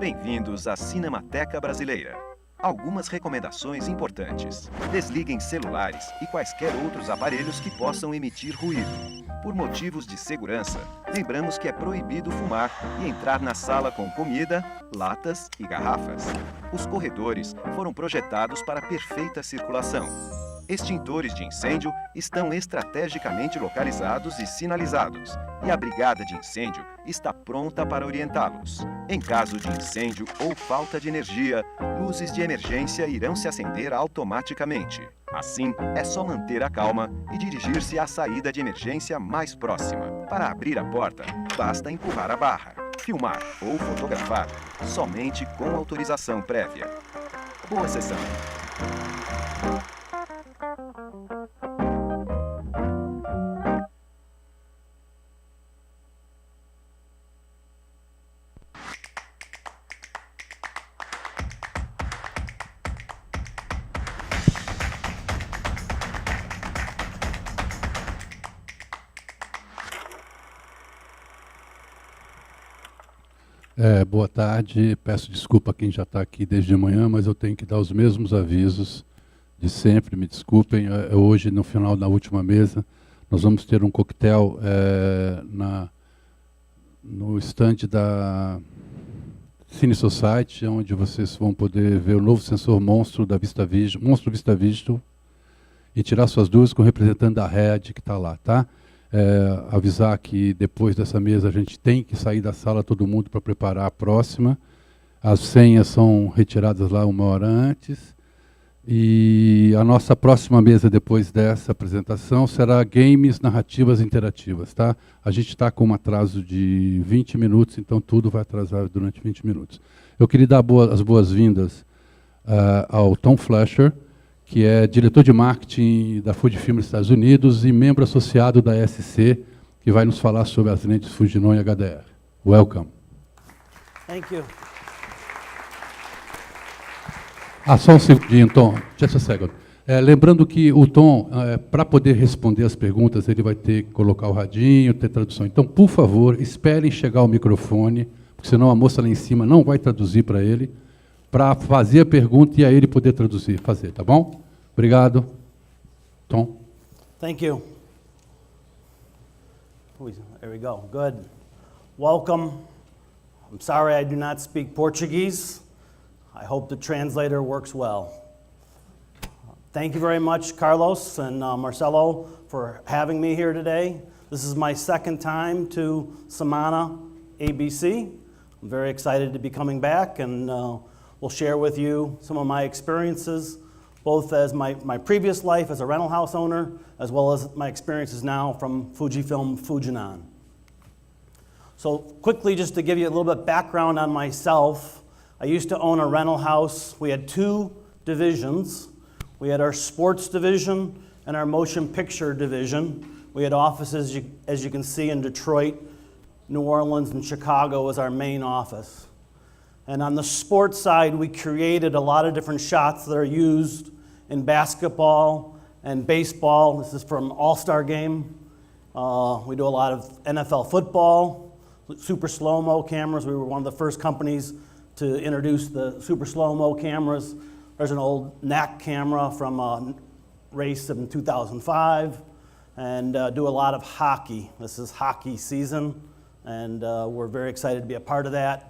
Bem-vindos à Cinemateca Brasileira. Algumas recomendações importantes. Desliguem celulares e quaisquer outros aparelhos que possam emitir ruído. Por motivos de segurança, lembramos que é proibido fumar e entrar na sala com comida, latas e garrafas. Os corredores foram projetados para perfeita circulação. Extintores de incêndio estão estrategicamente localizados e sinalizados, e a brigada de incêndio está pronta para orientá-los. Em caso de incêndio ou falta de energia, luzes de emergência irão se acender automaticamente. Assim, é só manter a calma e dirigir-se à saída de emergência mais próxima. Para abrir a porta, basta empurrar a barra. Filmar ou fotografar somente com autorização prévia. Boa sessão! Boa tarde, peço desculpa a quem já está aqui desde manhã, mas eu tenho que dar os mesmos avisos de sempre, me desculpem. Hoje, no final da última mesa, nós vamos ter um coquetel no estande da Cine Society, onde vocês vão poder ver o novo sensor monstro da Monstro Vista Visto, e tirar suas dúvidas com o representante da rede que está lá, tá? Avisar que depois dessa mesa a gente tem que sair da sala todo mundo para preparar a próxima. As senhas são retiradas lá 1 hora antes. E a nossa próxima mesa depois dessa apresentação será Games Narrativas Interativas, tá? A gente está com um atraso de 20 minutos, então tudo vai atrasar durante 20 minutos. Eu queria dar as boas-vindas ao Tom Fletcher, que é diretor de marketing da Fujifilm nos Estados Unidos e membro associado da ESC, que vai nos falar sobre as lentes FUJINON e HDR. Welcome. Thank you. Só um segundinho, Tom. Just a second. Lembrando que o Tom, para poder responder as perguntas, ele vai ter que colocar o radinho, ter tradução. Então, por favor, esperem chegar o microfone, porque senão a moça lá em cima não vai traduzir para ele, para fazer a pergunta e a ele poder traduzir, tá bom? Obrigado. Tom. Thank you. There we go. Good. Welcome. I'm sorry I do not speak Portuguese. I hope the translator works well. Thank you very much, Carlos and Marcelo, for having me here today. This is my second time to Semana ABC. I'm very excited to be coming back, and we'll share with you some of my experiences, both as my previous life as a rental house owner, as well as my experiences now from Fujifilm FUJINON. So quickly, just to give you a little bit background on myself, I used to own a rental house. We had 2 divisions. We had our sports division and our motion picture division. We had offices, as you can see, in Detroit, New Orleans, and Chicago as our main office. And on the sports side, we created a lot of different shots that are used in basketball and baseball. This is from All-Star Game. We do a lot of NFL football, super slow-mo cameras. We were one of the first companies to introduce the super slow-mo cameras. There's an old NAC camera from a race in 2005. And do a lot of hockey. This is hockey season, and we're very excited to be a part of that.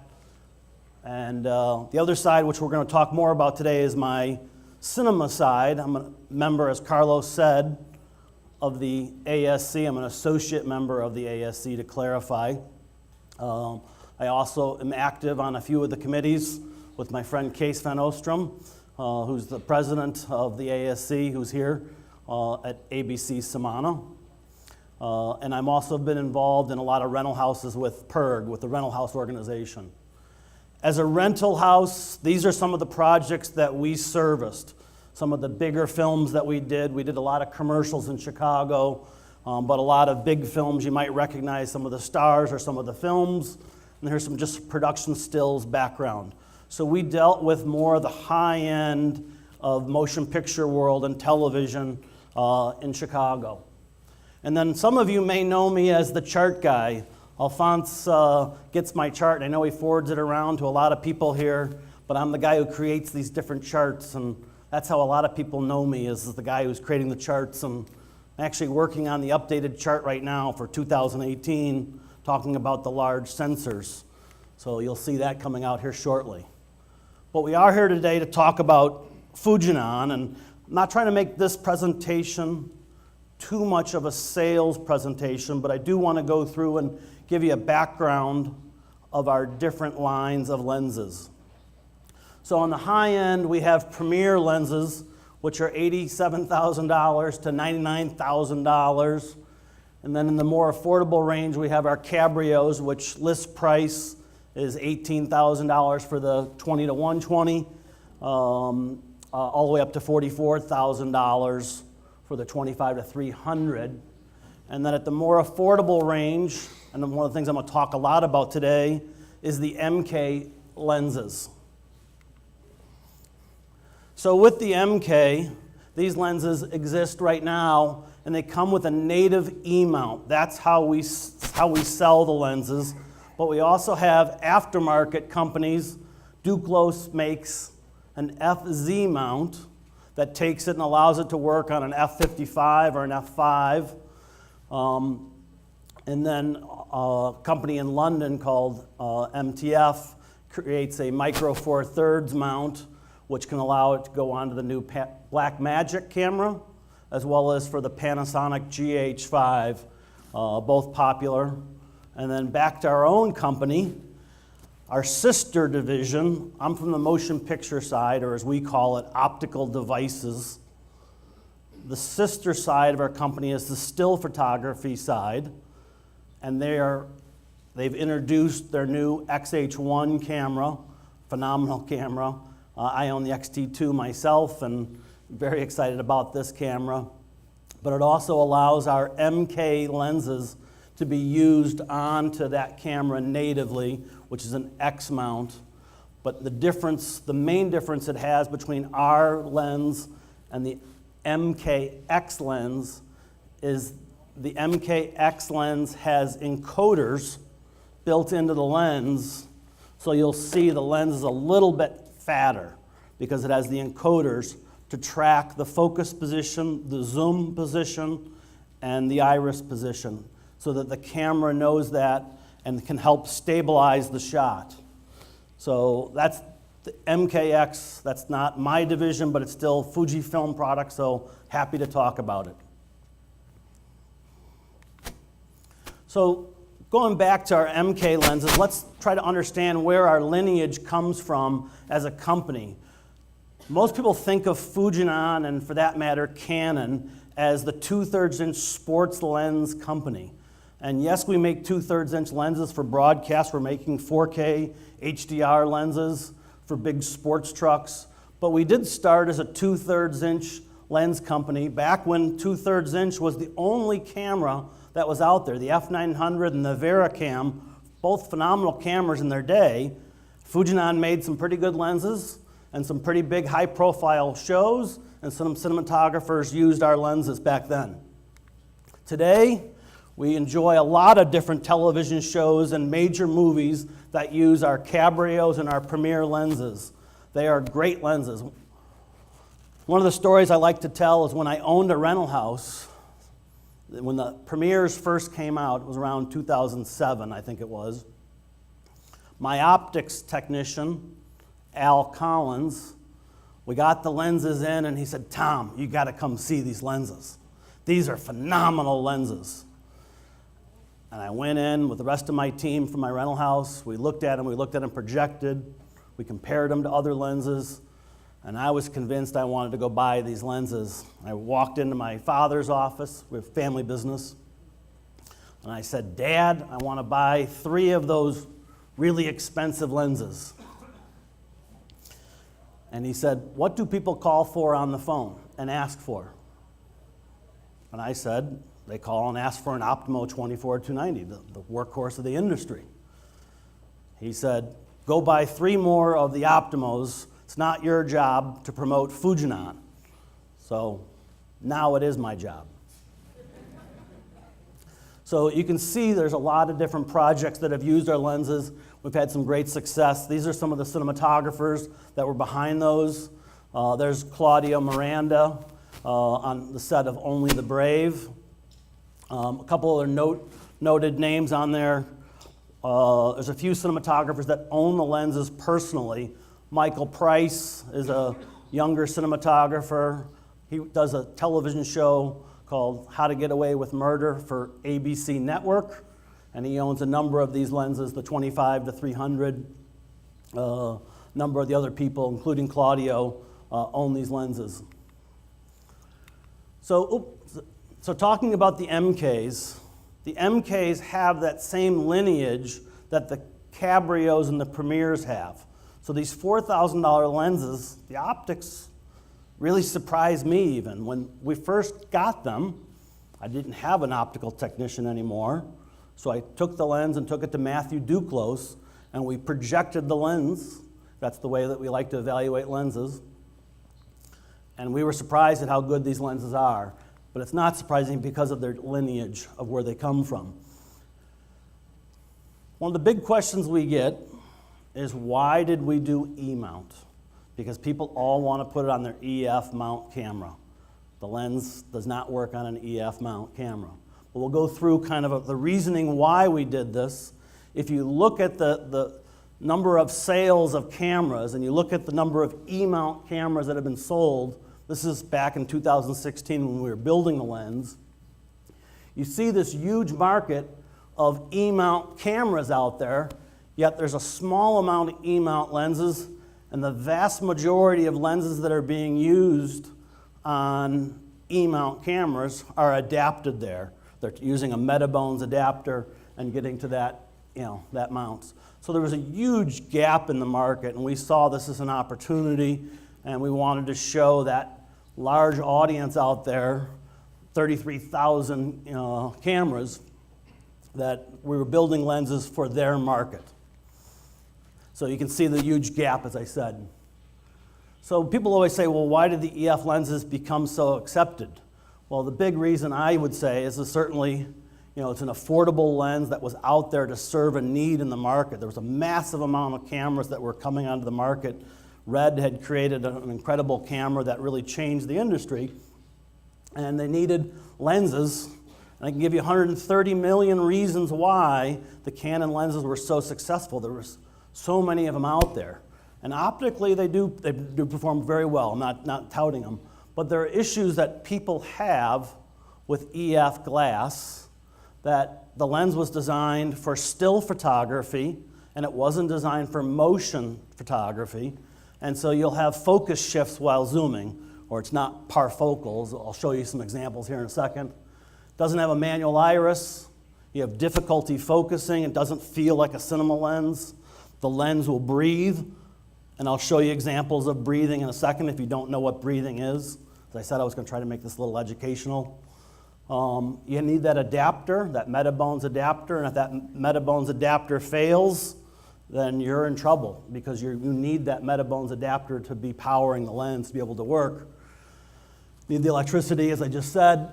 And the other side, which we're going to talk more about today, is my cinema side. I'm a member, as Carlos said, of the ASC. I'm an associate member of the ASC, to clarify. I also am active on a few of the committees with my friend Kees van Oostrom, who's the president of the ASC, who's here at ABC Semana. And I'm also been involved in a lot of rental houses with PERG, with the rental house organization. As a rental house, these are some of the projects that we serviced. Some of the bigger films that we did. We did a lot of commercials in Chicago, but a lot of big films. You might recognize some of the stars or some of the films. And here's some just production stills background. So we dealt with more of the high end of motion picture world and television in Chicago. And then some of you may know me as the chart guy. Alphonse gets my chart, and I know he forwards it around to a lot of people here, but I'm the guy who creates these different charts, and that's how a lot of people know me, is the guy who's creating the charts. And I'm actually working on the updated chart right now for 2018, talking about the large sensors. So you'll see that coming out here shortly. But we are here today to talk about FUJINON, and I'm not trying to make this presentation too much of a sales presentation, but I do want to go through and give you a background of our different lines of lenses. So on the high end, we have premier lenses, which are $87,000 to $99,000. And then in the more affordable range, we have our cabrios, which list price is $18,000 for the 20 to 120, all the way up to $44,000 for the 25 to 300. And then at the more affordable range, and one of the things I'm going to talk a lot about today, is the MK lenses. So with the MK, these lenses exist right now, and they come with a native E-mount. That's how we sell the lenses. But we also have aftermarket companies. Duclos makes an FZ mount that takes it and allows it to work on an F55 or an F5. And then a company in London called MTF creates a micro 4/3 mount, which can allow it to go onto the new Blackmagic camera, as well as for the Panasonic GH5, both popular. And then back to our own company, our sister division. I'm from the motion picture side, or as we call it, optical devices. The sister side of our company is the still photography side, and they've introduced their new XH1 camera, phenomenal camera. I own the XT2 myself, and very excited about this camera. But it also allows our MK lenses to be used onto that camera natively, which is an X mount. But the main difference it has between our lens and the MKX lens is the MKX lens has encoders built into the lens, so you'll see the lens is a little bit fatter because it has the encoders to track the focus position, the zoom position, and the iris position, so that the camera knows that and can help stabilize the shot. So that's the MKX. That's not my division, but it's still Fujifilm product, so happy to talk about it. So going back to our MK lenses, let's try to understand where our lineage comes from as a company. Most people think of FUJINON, and for that matter, Canon, as the 2/3 inch sports lens company. And yes, we make 2/3 inch lenses for broadcast. We're making 4K HDR lenses for big sports trucks. But we did start as a 2/3 inch lens company back when 2/3 inch was the only camera that was out there. The F900 and the VariCam, both phenomenal cameras in their day. FUJINON made some pretty good lenses and some pretty big high-profile shows, and some cinematographers used our lenses back then. Today, we enjoy a lot of different television shows and major movies that use our cabrios and our premier lenses. They are great lenses. One of the stories I like to tell is when I owned a rental house, when the premieres first came out, it was around 2007, I think it was. My optics technician, Al Collins, we got the lenses in, and he said, "Tom, you got to come see these lenses. These are phenomenal lenses." And I went in with the rest of my team from my rental house. We looked at them projected. We compared them to other lenses. And I was convinced I wanted to go buy these lenses. I walked into my father's office, we have family business, and I said, "Dad, I want to buy 3 of those really expensive lenses." And he said, "What do people call for on the phone and ask for?" And I said, "They call and ask for an Optimo 24-290, the workhorse of the industry." He said, "Go buy 3 more of the Optimos. It's not your job to promote FUJINON." So now it is my job. So you can see there's a lot of different projects that have used our lenses. We've had some great success. These are some of the cinematographers that were behind those. There's Claudio Miranda on the set of Only the Brave. A couple other noted names on there. There's a few cinematographers that own the lenses personally. Michael Price is a younger cinematographer. He does a television show called How to Get Away with Murder for ABC Network, and he owns a number of these lenses, the 25 to 300. Number of the other people, including Claudio, own these lenses. So talking about the MKs have that same lineage that the Cabrios and the Premiers have. So these $4,000 lenses, the optics really surprised me even. When we first got them, I didn't have an optical technician anymore. So I took the lens and took it to Matthew Duclos, and we projected the lens. That's the way that we like to evaluate lenses. And we were surprised at how good these lenses are. But it's not surprising because of their lineage of where they come from. One of the big questions we get is, why did we do E-mount? Because people all want to put it on their EF mount camera. The lens does not work on an EF mount camera. But we'll go through kind of the reasoning why we did this. If you look at the number of sales of cameras and you look at the number of E-mount cameras that have been sold, this is back in 2016 when we were building the lens, you see this huge market of E-mount cameras out there, yet there's a small amount of E-mount lenses, and the vast majority of lenses that are being used on E-mount cameras are adapted there. They're using a Metabones adapter and getting to that, that mounts. So there was a huge gap in the market, and we saw this as an opportunity, and we wanted to show that large audience out there, 33,000 cameras, that we were building lenses for their market. So you can see the huge gap, as I said. So people always say, well, why did the EF lenses become so accepted? Well, the big reason I would say is certainly, it's an affordable lens that was out there to serve a need in the market. There was a massive amount of cameras that were coming onto the market. Red had created an incredible camera that really changed the industry, and they needed lenses. And I can give you 130 million reasons why the Canon lenses were so successful. There was so many of them out there. And optically, they do perform very well. I'm not touting them. But there are issues that people have with EF glass, that the lens was designed for still photography, and it wasn't designed for motion photography. And so you'll have focus shifts while zooming, or it's not parfocals. I'll show you some examples here in a second. Doesn't have a manual iris. You have difficulty focusing. It doesn't feel like a cinema lens. The lens will breathe, and I'll show you examples of breathing in a second if you don't know what breathing is. As I said, I was going to try to make this a little educational. You need that adapter, that Metabones adapter, and if that Metabones adapter fails, then you're in trouble because you need that Metabones adapter to be powering the lens to be able to work. You need the electricity, as I just said,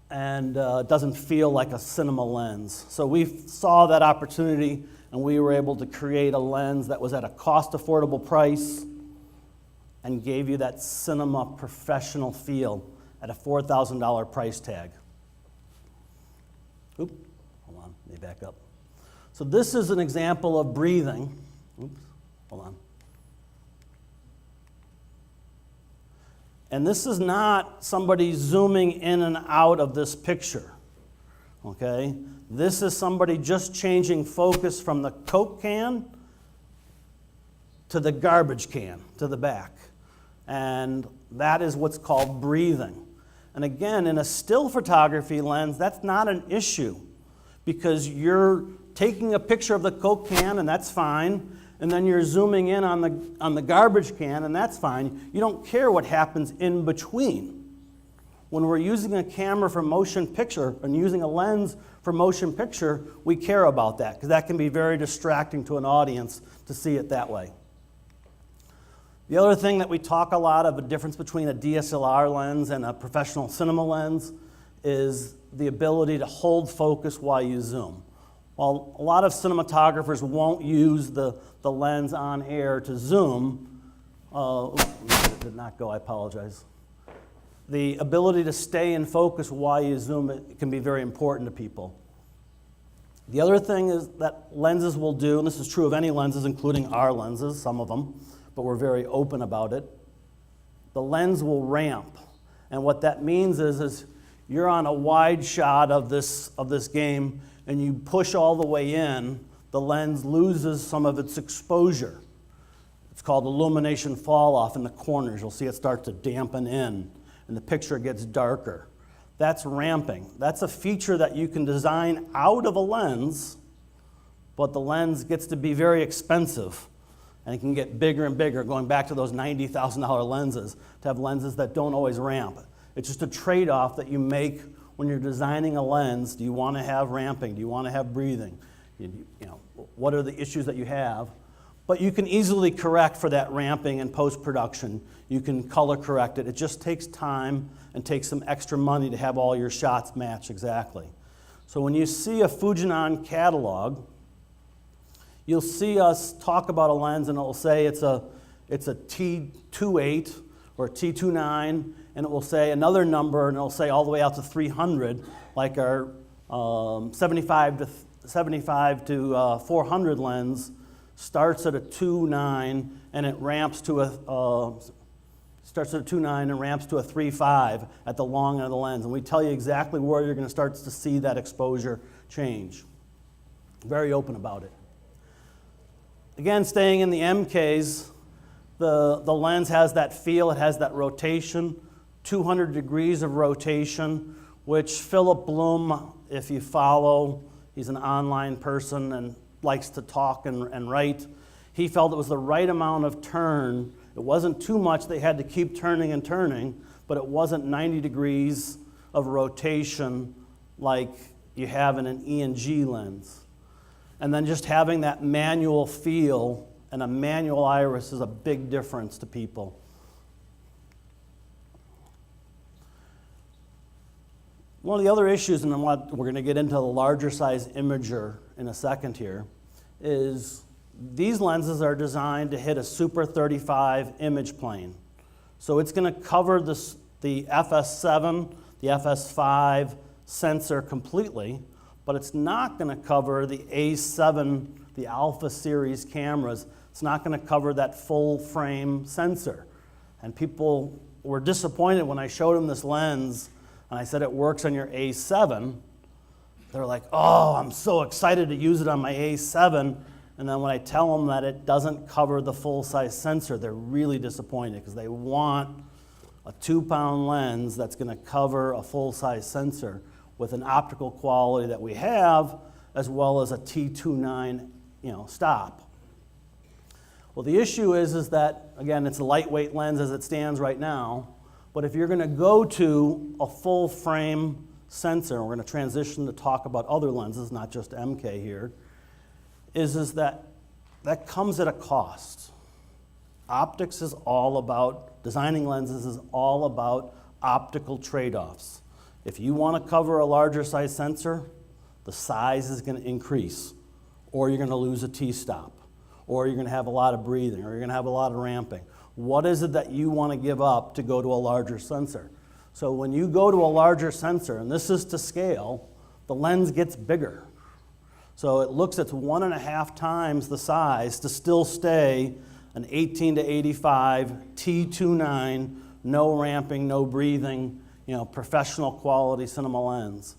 and it doesn't feel like a cinema lens. So we saw that opportunity, and we were able to create a lens that was at a cost-affordable price and gave you that cinema professional feel at a $4,000 price tag. Hold on, let me back up. So this is an example of breathing. Hold on. And this is not somebody zooming in and out of this picture, okay? This is somebody just changing focus from the Coke can to the garbage can, to the back. And that is what's called breathing. And again, in a still photography lens, that's not an issue because you're taking a picture of the Coke can, and that's fine, and then you're zooming in on the garbage can, and that's fine. You don't care what happens in between. When we're using a camera for motion picture and using a lens for motion picture, we care about that because that can be very distracting to an audience to see it that way. The other thing that we talk a lot of, the difference between a DSLR lens and a professional cinema lens, is the ability to hold focus while you zoom. While a lot of cinematographers won't use the lens on air to zoom, it did not go, I apologize. The ability to stay in focus while you zoom it can be very important to people. The other thing is that lenses will do, and this is true of any lenses, including our lenses, some of them, but we're very open about it. The lens will ramp. And what that means is you're on a wide shot of this game, and you push all the way in, the lens loses some of its exposure. It's called illumination fall off in the corners. You'll see it start to dampen in, and the picture gets darker. That's ramping. That's a feature that you can design out of a lens, but the lens gets to be very expensive, and it can get bigger and bigger, going back to those $90,000 lenses, to have lenses that don't always ramp. It's just a trade-off that you make when you're designing a lens. Do you want to have ramping? Do you want to have breathing? You know, what are the issues that you have? But you can easily correct for that ramping in post-production. You can color correct it. It just takes time and takes some extra money to have all your shots match exactly. So when you see a FUJINON catalog, you'll see us talk about a lens, and it will say it's a T28 or a T29, and it will say another number, and it will say all the way out to 300, like our 75 to 400 lens starts at a 2.9 and it ramps to a starts at a 2.9 and ramps to a 3.5 at the long end of the lens, and we tell you exactly where you're going to start to see that exposure change. Very open about it. Again, staying in the MKs, the lens has that feel, it has that rotation, 200 degrees of rotation, which Philip Bloom, if you follow, he's an online person and likes to talk and write. He felt it was the right amount of turn. It wasn't too much, they had to keep turning and turning, but it wasn't 90 degrees of rotation like you have in an E&G lens. And then just having that manual feel and a manual iris is a big difference to people. One of the other issues, and we're going to get into the larger size imager in a second here, is these lenses are designed to hit a Super 35 image plane. So it's going to cover the FS7, the FS5 sensor completely, but it's not going to cover the A7, the Alpha series cameras. It's not going to cover that full frame sensor. And people were disappointed when I showed them this lens and I said it works on your A7. They're like, oh, I'm so excited to use it on my A7. And then when I tell them that it doesn't cover the full-size sensor, they're really disappointed because they want a 2-pound lens that's going to cover a full-size sensor with an optical quality that we have, as well as a T29, stop. Well, the issue is that, again, it's a lightweight lens as it stands right now, but if you're going to go to a full-frame sensor, and we're going to transition to talk about other lenses, not just MK here, is that comes at a cost. Optics is all about, designing lenses is all about optical trade-offs. If you want to cover a larger size sensor, the size is going to increase, or you're going to lose a T-stop, or you're going to have a lot of breathing, or you're going to have a lot of ramping. What is it that you want to give up to go to a larger sensor? So when you go to a larger sensor, and this is to scale, the lens gets bigger. So it looks at 1.5 times the size to still stay an 18 to 85 T29, no ramping, no breathing, professional quality cinema lens.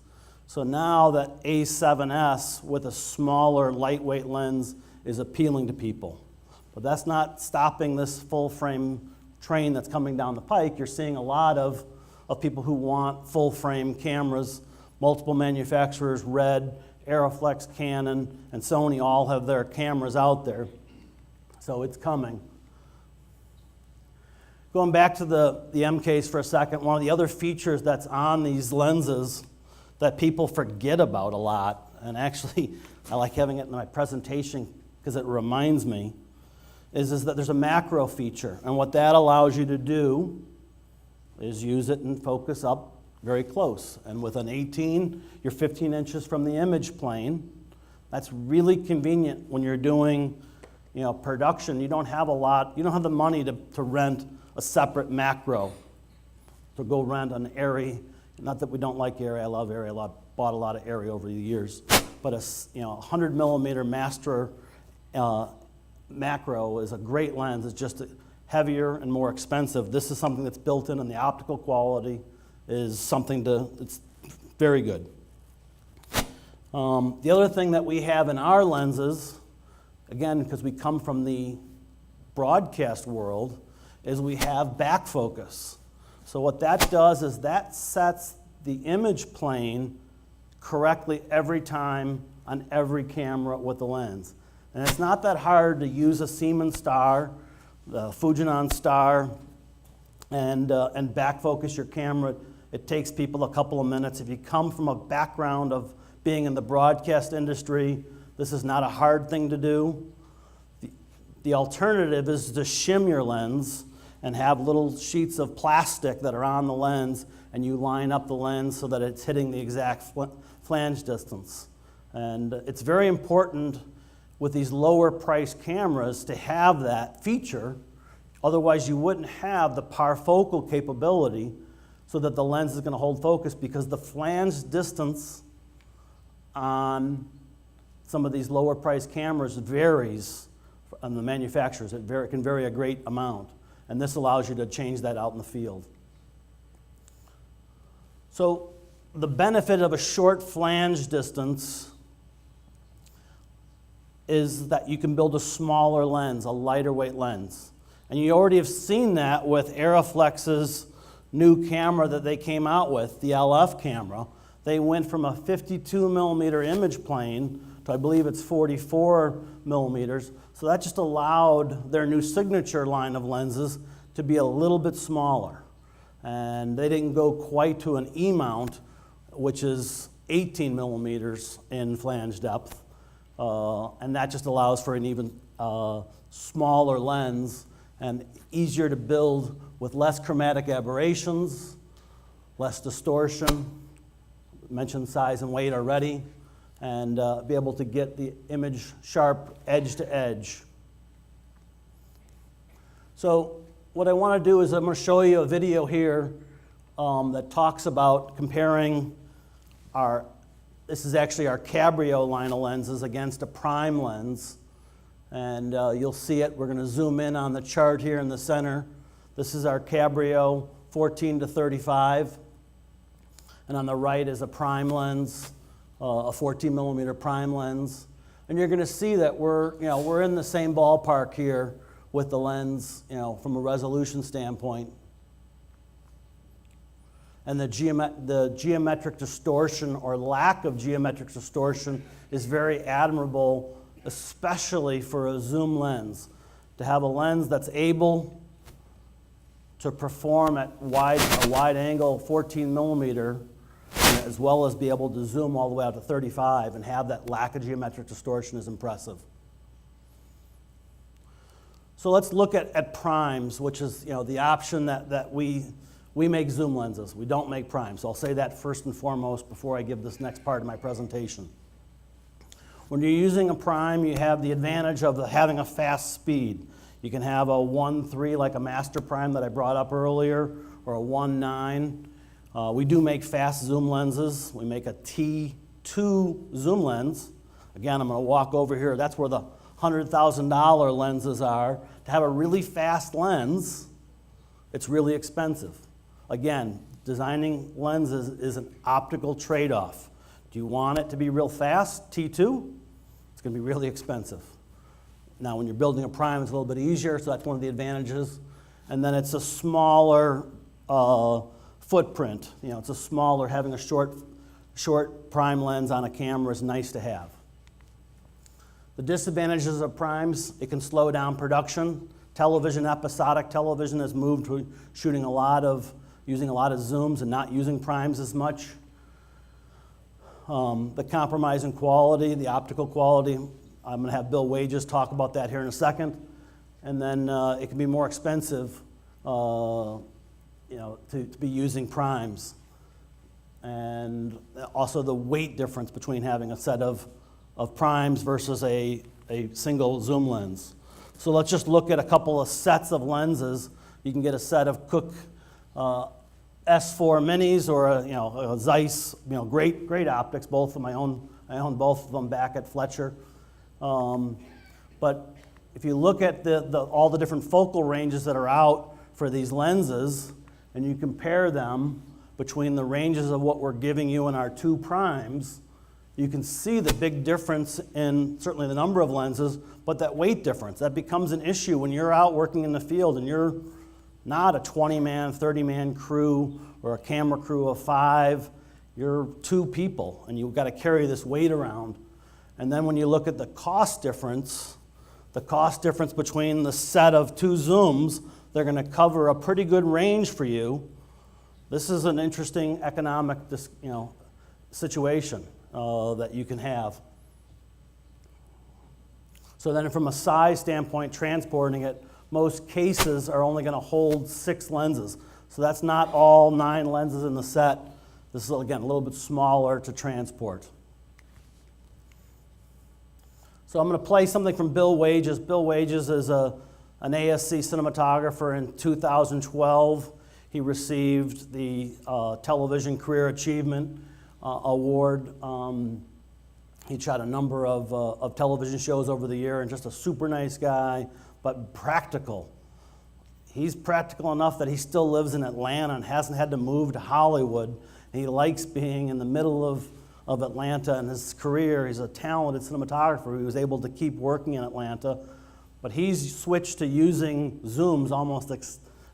So now that A7S with a smaller lightweight lens is appealing to people. But that's not stopping this full frame train that's coming down the pike. You're seeing a lot of people who want full frame cameras. Multiple manufacturers, Red, Aeroflex, Canon, and Sony all have their cameras out there. So it's coming. Going back to the MKs for a second, one of the other features that's on these lenses that people forget about a lot, and actually I like having it in my presentation because it reminds me, is that there's a macro feature. And what that allows you to do is use it and focus up, very close. And with an 18, you're 15 inches from the image plane. That's really convenient when you're doing, production. You don't have the money to rent a separate macro, to go rent an Arri. Not that we don't like Arri, I love Arri, I bought a lot of Arri over the years. But a 100 millimeter master macro is a great lens. It's just heavier and more expensive. This is something that's built in, and the optical quality is it's very good. The other thing that we have in our lenses, again, because we come from the broadcast world, is we have back focus. So what that does is that sets the image plane correctly every time on every camera with the lens. And it's not that hard to use a Siemens star, the FUJINON star, and back focus your camera. It takes people a couple of minutes. If you come from a background of being in the broadcast industry, this is not a hard thing to do. The alternative is to shim your lens and have little sheets of plastic that are on the lens, and you line up the lens so that it's hitting the exact flange distance. And it's very important with these lower priced cameras to have that feature. Otherwise you wouldn't have the parfocal capability so that the lens is going to hold focus, because the flange distance on some of these lower priced cameras varies on the manufacturers. It can vary a great amount. And this allows you to change that out in the field. So the benefit of a short flange distance is that you can build a smaller lens, a lighter weight lens. And you already have seen that with Aeroflex's new camera that they came out with, the LF camera. They went from a 52 millimeter image plane to, I believe it's 44 millimeters. So that just allowed their new signature line of lenses to be a little bit smaller. And they didn't go quite to an E-mount, which is 18 millimeters in flange depth. And that just allows for an even smaller lens and easier to build with less chromatic aberrations, less distortion. Mentioned size and weight already, and be able to get the image sharp edge to edge. So what I want to do is I'm going to show you a video here that talks about comparing this is actually our Cabrio line of lenses against a prime lens. And you'll see it. We're going to zoom in on the chart here in the center. This is our Cabrio 14 to 35. And on the right is a prime lens, a 14 millimeter prime lens. And you're going to see that we're in the same ballpark here with the lens, from a resolution standpoint. And the geometric distortion or lack of geometric distortion is very admirable, especially for a zoom lens. To have a lens that's able to perform at a wide angle 14 millimeter, as well as be able to zoom all the way out to 35 and have that lack of geometric distortion is impressive. So let's look at primes, which is the option that we make zoom lenses. We don't make primes. So I'll say that first and foremost before I give this next part of my presentation. When you're using a prime, you have the advantage of having a fast speed. You can have a 1.3 like a master prime that I brought up earlier, or a 1.9. We do make fast zoom lenses. We make a T2 zoom lens. Again, I'm going to walk over here. That's where the $100,000 lenses are. To have a really fast lens, it's really expensive. Again, designing lenses is an optical trade-off. Do you want it to be real fast, T2? It's going to be really expensive. Now, when you're building a prime, it's a little bit easier, so that's one of the advantages. And then it's a smaller footprint. It's a smaller, having a short prime lens on a camera is nice to have. The disadvantages of primes, it can slow down production. Television, episodic television has moved to using a lot of zooms and not using primes as much. The compromise in quality, the optical quality, I'm going to have Bill Wages talk about that here in a second. And then it can be more expensive to be using primes. and also the weight difference between having a set of primes versus a single zoom lens. So let's just look at a couple of sets of lenses. You can get a set of Cooke S4 minis or a Zeiss, great optics. Both of them, I own both of them back at Fletcher. But if you look at all the different focal ranges that are out for these lenses, and you compare them between the ranges of what we're giving you in our 2 primes, you can see the big difference in certainly the number of lenses, but that weight difference. That becomes an issue when you're out working in the field and you're not a 20-man, 30-man crew or a camera crew of 5. You're 2 people, and you've got to carry this weight around. And then when you look at the cost difference between the set of 2 zooms, they're going to cover a pretty good range for you. This is an interesting economic situation that you can have. So then from a size standpoint, transporting it, most cases are only going to hold 6 lenses. So that's not all 9 lenses in the set. This is, again, a little bit smaller to transport. So I'm going to play something from Bill Wages. Bill Wages is an ASC cinematographer in 2012. He received the Television Career Achievement Award. He shot a number of television shows over the year, and just a super nice guy, but practical. He's practical enough that he still lives in Atlanta and hasn't had to move to Hollywood. And he likes being in the middle of Atlanta in his career. He's a talented cinematographer. He was able to keep working in Atlanta, but he's switched to using zooms almost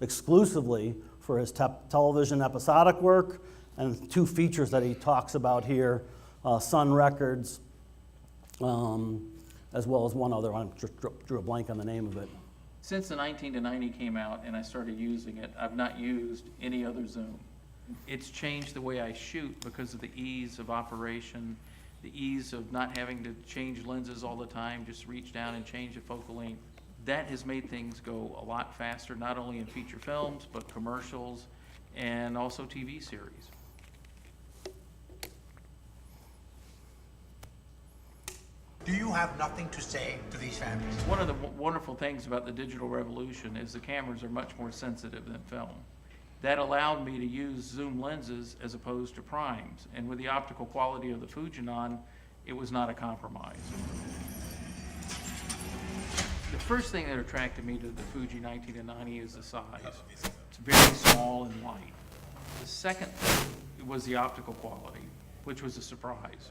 exclusively for his television episodic work and 2 features that he talks about here, Sun Records, as well as one other one. I just drew a blank on the name of it. Since the 19-90 came out and I started using it, I've not used any other zoom. It's changed the way I shoot because of the ease of operation, the ease of not having to change lenses all the time, just reach down and change the focal length. That has made things go a lot faster, not only in feature films, but commercials and also TV series. Do you have nothing to say to these families? One of the wonderful things about the digital revolution is the cameras are much more sensitive than film. That allowed me to use zoom lenses as opposed to primes. And with the optical quality of the FUJINON, it was not a compromise. The first thing that attracted me to the Fuji 19-90 is the size. It's very small and light. The second thing was the optical quality, which was a surprise.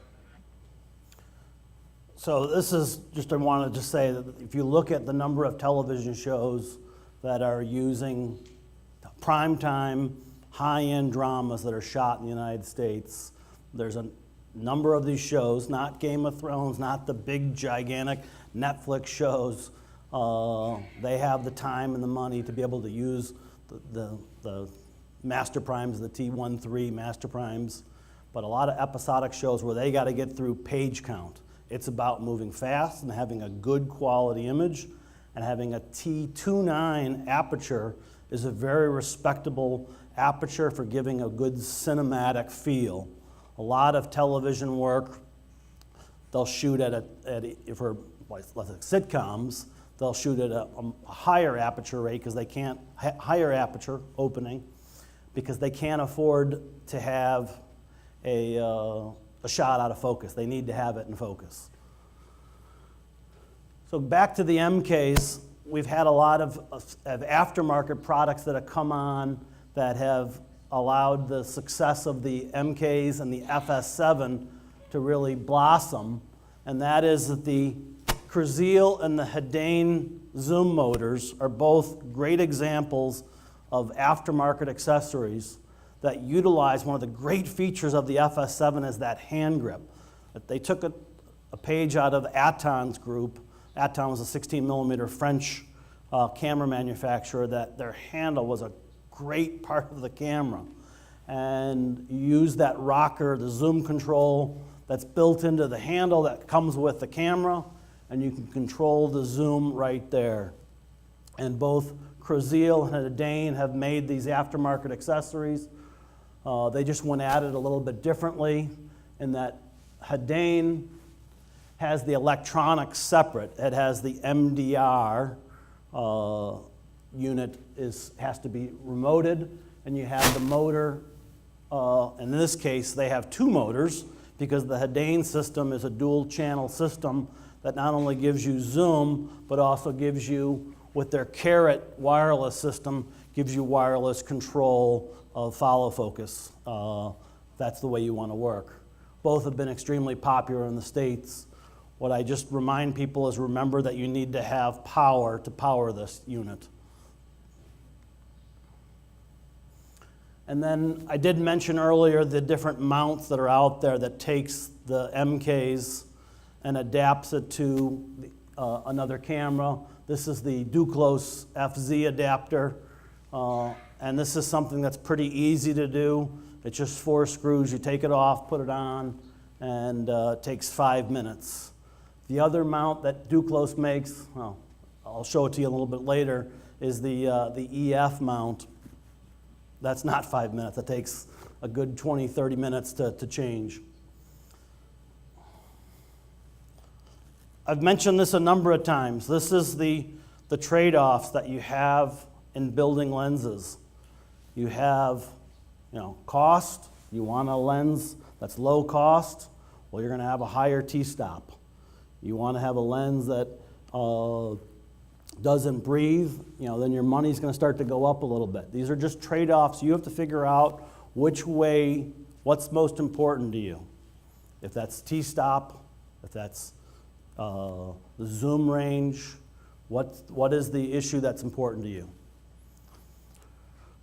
So this is just, I wanted to say that if you look at the number of television shows that are using primetime, high-end dramas that are shot in the United States, there's a number of these shows, not Game of Thrones, not the big, gigantic Netflix shows. They have the time and the money to be able to use the master primes, the T13 master primes, but a lot of episodic shows where they got to get through page count. It's about moving fast and having a good quality image, and having a T29 aperture is a very respectable aperture for giving a good cinematic feel. A lot of television work, they'll shoot for sitcoms, they'll shoot at a higher aperture rate because they can't, higher aperture opening, because they can't afford to have a shot out of focus. They need to have it in focus. So back to the MKs, we've had a lot of aftermarket products that have come on that have allowed the success of the MKs and the FS7 to really blossom, and that is that the Cruzeal and the Haldane zoom motors are both great examples of aftermarket accessories that utilize one of the great features of the FS7 is that hand grip. They took a page out of Aton's group. Aton was a 16 millimeter French camera manufacturer that their handle was a great part of the camera. And you use that rocker, the zoom control that's built into the handle that comes with the camera, and you can control the zoom right there. And both Cruzeal and Haldane have made these aftermarket accessories. They just went at it a little bit differently in that Haldane has the electronics separate. It has the MDR unit has to be remoted, and you have the motor. In this case, they have two motors because the Haldane system is a dual channel system that not only gives you zoom, but also gives you, with their Carrot wireless system, gives you wireless control of follow focus. That's the way you want to work. Both have been extremely popular in the States. What I just remind people is remember that you need to have power to power this unit. And then I did mention earlier the different mounts that are out there that takes the MKs and adapts it to another camera. This is the Duclos FZ adapter, and this is something that's pretty easy to do. It's just 4 screws. You take it off, put it on, and it takes 5 minutes. The other mount that Duclos makes, well, I'll show it to you a little bit later, is the EF mount. That's not 5 minutes. It takes a good 20, 30 minutes to change. I've mentioned this a number of times. This is the trade-offs that you have in building lenses. You have, cost. You want a lens that's low cost. Well, you're going to have a higher T-stop. You want to have a lens that doesn't breathe, then your money's going to start to go up a little bit. These are just trade-offs. You have to figure out what's most important to you. If that's T-stop, if that's the zoom range, what is the issue that's important to you?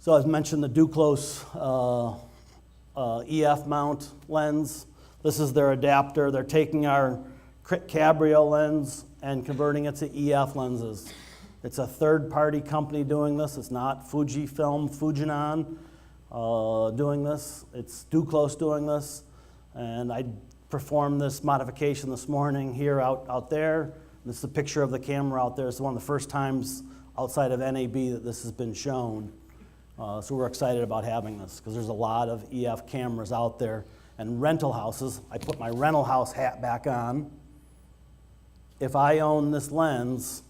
So I've mentioned the Duclos EF mount lens. This is their adapter. They're taking our Cabrio lens and converting it to EF lenses. It's a third-party company doing this. It's not Fujifilm, FUJINON doing this. It's Duclos doing this. And I performed this modification this morning here out there. This is a picture of the camera out there. It's one of the first times outside of NAB that this has been shown. So we're excited about having this because there's a lot of EF cameras out there. And rental houses, I put my rental house hat back on. If I own this lens,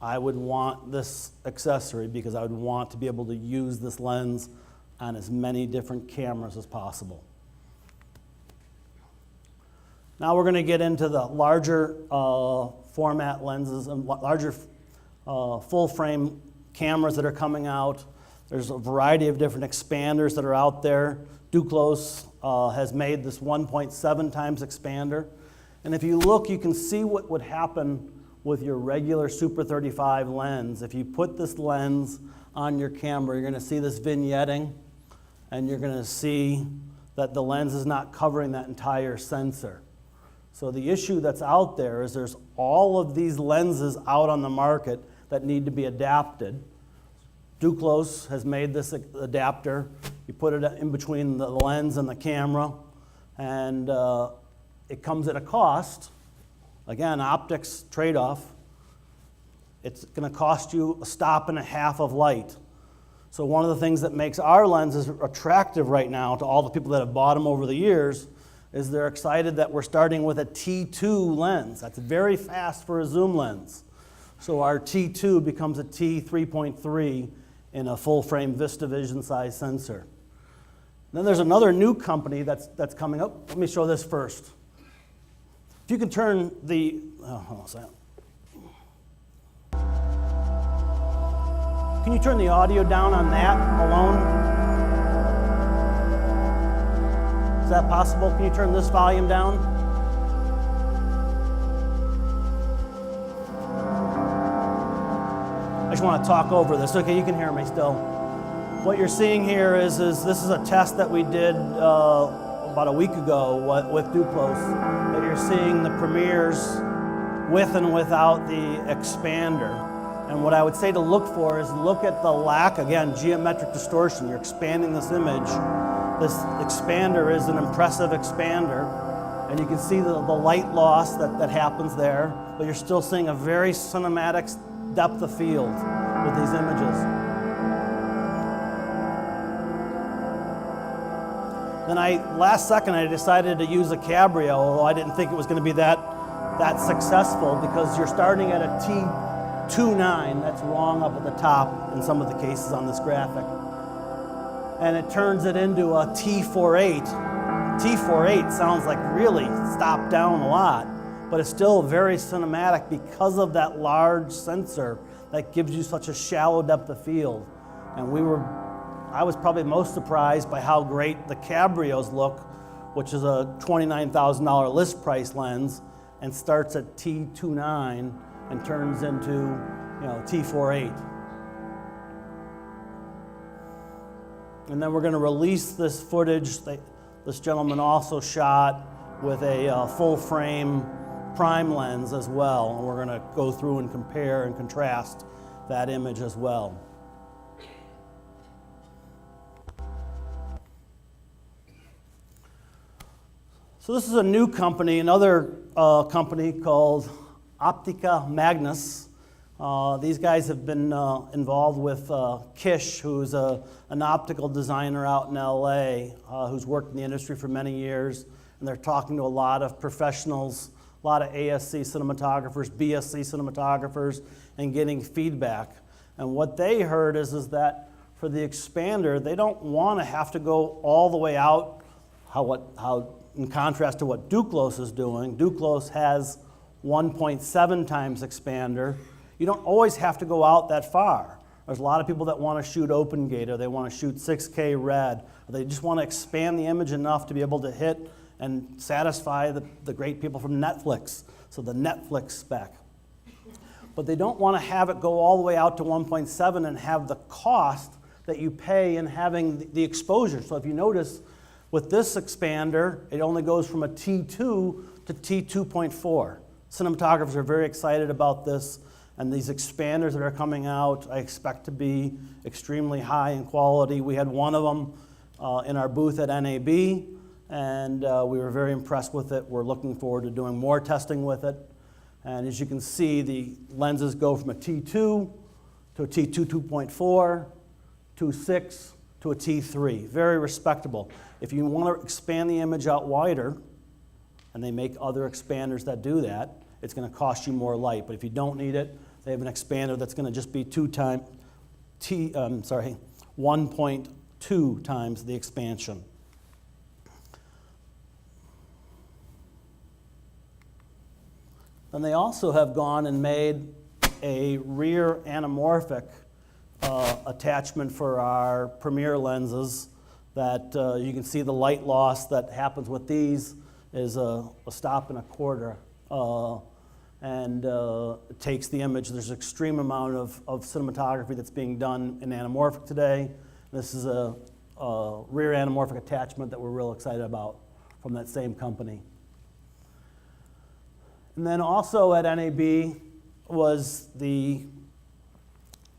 I would want this accessory because I would want to be able to use this lens on as many different cameras as possible. Now we're going to get into the larger format lenses and larger full frame cameras that are coming out. There's a variety of different expanders that are out there. Duclos has made this 1.7 times expander. And if you look, you can see what would happen with your regular Super 35 lens. If you put this lens on your camera, you're going to see this vignetting, and you're going to see that the lens is not covering that entire sensor. So the issue that's out there is there's all of these lenses out on the market that need to be adapted. Duclos has made this adapter. You put it in between the lens and the camera, and it comes at a cost. Again, optics trade-off. It's going to cost you a stop and a half of light. So one of the things that makes our lenses attractive right now to all the people that have bought them over the years is they're excited that we're starting with a T2 lens. That's very fast for a zoom lens. So our T2 becomes a T3.3 in a full-frame VistaVision size sensor. Then there's another new company that's coming up. Let me show this first. If you can turn the, hold on a second. Can you turn the audio down on that alone? Is that possible? Can you turn this volume down? I just want to talk over this. Okay, you can hear me still. What you're seeing here is this is a test that we did about a week ago with Duclos. That you're seeing the premieres with and without the expander. And what I would say to look for is look at the lack, again, geometric distortion. You're expanding this image. This expander is an impressive expander. And you can see the light loss that happens there, but you're still seeing a very cinematic depth of field with these images. Then last second, I decided to use a Cabrio, although I didn't think it was going to be that successful, because you're starting at a T29, that's wrong up at the top in some of the cases on this graphic, and it turns it into a T48. T48 sounds like really stopped down a lot, but it's still very cinematic because of that large sensor that gives you such a shallow depth of field. And I was probably most surprised by how great the Cabrios look, which is a $29,000 list price lens, and starts at T29 and turns into, T48. And then we're going to release this footage. This gentleman also shot with a full frame prime lens as well, and we're going to go through and compare and contrast that image as well. So this is a new company, another company called Optica Magnus. These guys have been involved with Kish, who's an optical designer out in LA, who's worked in the industry for many years, and they're talking to a lot of professionals, a lot of ASC cinematographers, BSC cinematographers, and getting feedback. And what they heard is that for the expander, they don't want to have to go all the way out, how in contrast to what Duclos is doing. Duclos has 1.7 times expander. You don't always have to go out that far. There's a lot of people that want to shoot open gate, or they want to shoot 6K red, or they just want to expand the image enough to be able to hit and satisfy the great people from Netflix, so the Netflix spec. But they don't want to have it go all the way out to 1.7 and have the cost that you pay in having the exposure. So if you notice, with this expander, it only goes from a T2 to T2.4. Cinematographers are very excited about this, and these expanders that are coming out, I expect to be extremely high in quality. We had one of them in our booth at NAB, and we were very impressed with it. We're looking forward to doing more testing with it. And as you can see, the lenses go from a T2 to a T2 2.4, to 6, to a T3. Very respectable. If you want to expand the image out wider, and they make other expanders that do that, it's going to cost you more light. But if you don't need it, they have an expander that's going to just be 1.2 times the expansion. And they also have gone and made a rear anamorphic attachment for our Premier lenses that you can see the light loss that happens with these is a stop and a quarter. And it takes the image. There's an extreme amount of cinematography that's being done in anamorphic today. This is a rear anamorphic attachment that we're real excited about from that same company. And then also at NAB was the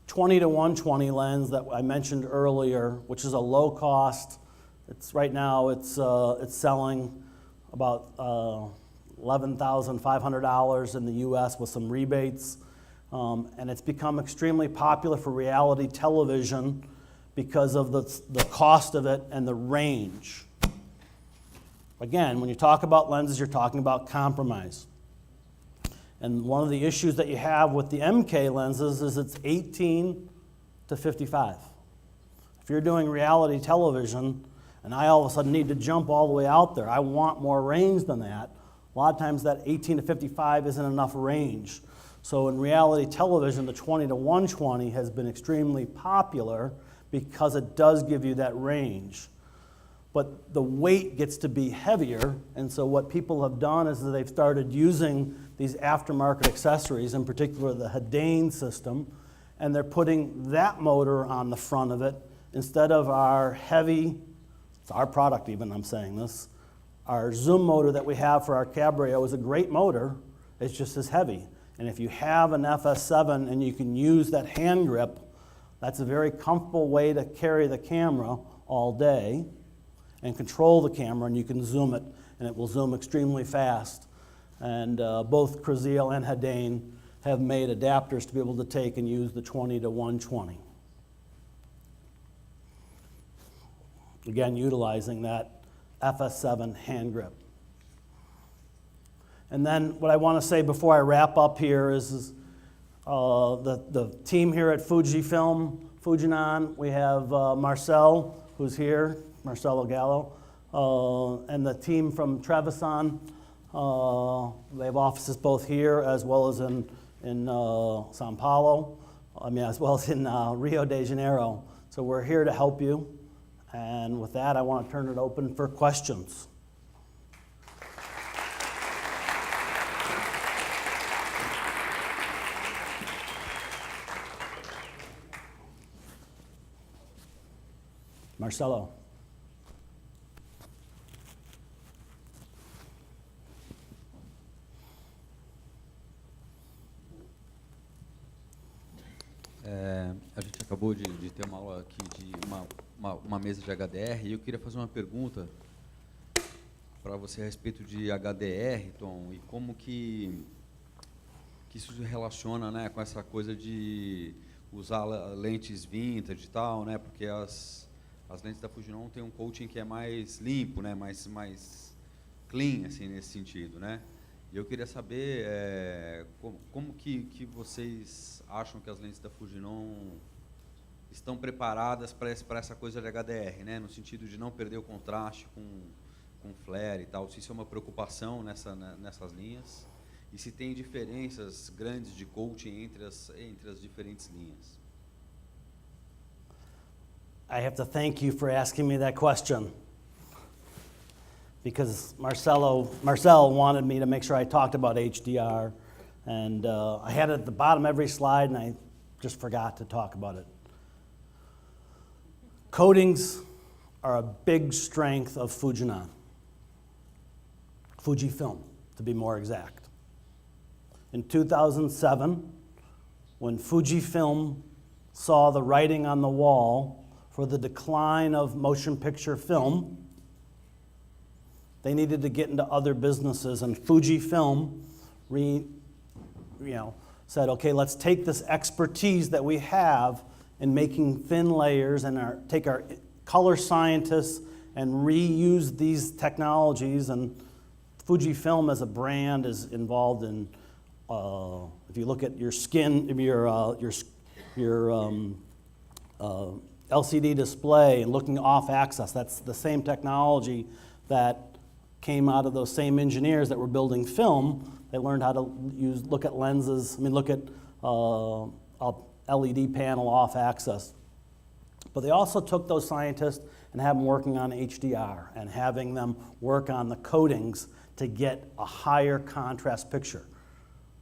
20 to 120 lens that I mentioned earlier, which is a low cost. Right now it's selling about $11,500 in the US with some rebates. And it's become extremely popular for reality television because of the cost of it and the range. Again, when you talk about lenses, you're talking about compromise. And one of the issues that you have with the MK lenses is it's 18 to 55. If you're doing reality television and I all of a sudden need to jump all the way out there, I want more range than that. A lot of times that 18 to 55 isn't enough range. So in reality television, the 20 to 120 has been extremely popular because it does give you that range. But the weight gets to be heavier, and so what people have done is that they've started using these aftermarket accessories, in particular the Haldane system, and they're putting that motor on the front of it instead of our heavy, it's our product even, I'm saying this, our zoom motor that we have for our Cabrio is a great motor, it's just as heavy. And if you have an FS7 and you can use that hand grip, that's a very comfortable way to carry the camera all day and control the camera, and you can zoom it, and it will zoom extremely fast. And both Craziel and Haldane have made adapters to be able to take and use the 20 to 120. Again, utilizing that FS7 hand grip. And then what I want to say before I wrap up here is the team here at Fujifilm, FUJINON, we have Marcel, who's here, Marcelo Gallo, and the team from Trevisan. They have offices both here as well as in Sao Paulo, as well as in Rio de Janeiro. So we're here to help you. And with that, I want to turn it open for questions. Marcelo. A gente acabou de ter uma aula aqui de uma mesa de HDR e eu queria fazer uma pergunta para você a respeito de HDR, Tom, e como que isso se relaciona, né, com essa coisa de usar lentes vintage e tal, né, porque as lentes da Fujinon tem um coating que é mais limpo, né, mais clean, assim, nesse sentido, né? E eu queria saber como que vocês acham que as lentes da Fujinon estão preparadas para essa coisa de HDR, né? No sentido de não perder o contraste com flare e tal. Se isso é uma preocupação nessas linhas e se tem diferenças grandes de coating entre as diferentes linhas. I have to thank you for asking me that question, because Marcel wanted me to make sure I talked about HDR, and I had it at the bottom of every slide, and I just forgot to talk about it. Coatings are a big strength of Fujifilm, to be more exact. In 2007, when Fujifilm saw the writing on the wall for the decline of motion picture film, they needed to get into other businesses, and Fujifilm said, okay, let's take this expertise that we have in making thin layers and take our color scientists and reuse these technologies. And Fujifilm as a brand is involved in, if you look at your skin, your LCD display and looking off axis, that's the same technology that came out of those same engineers that were building film. They learned how to look at lenses, look at a LED panel off axis. But they also took those scientists and had them working on HDR and having them work on the coatings to get a higher contrast picture.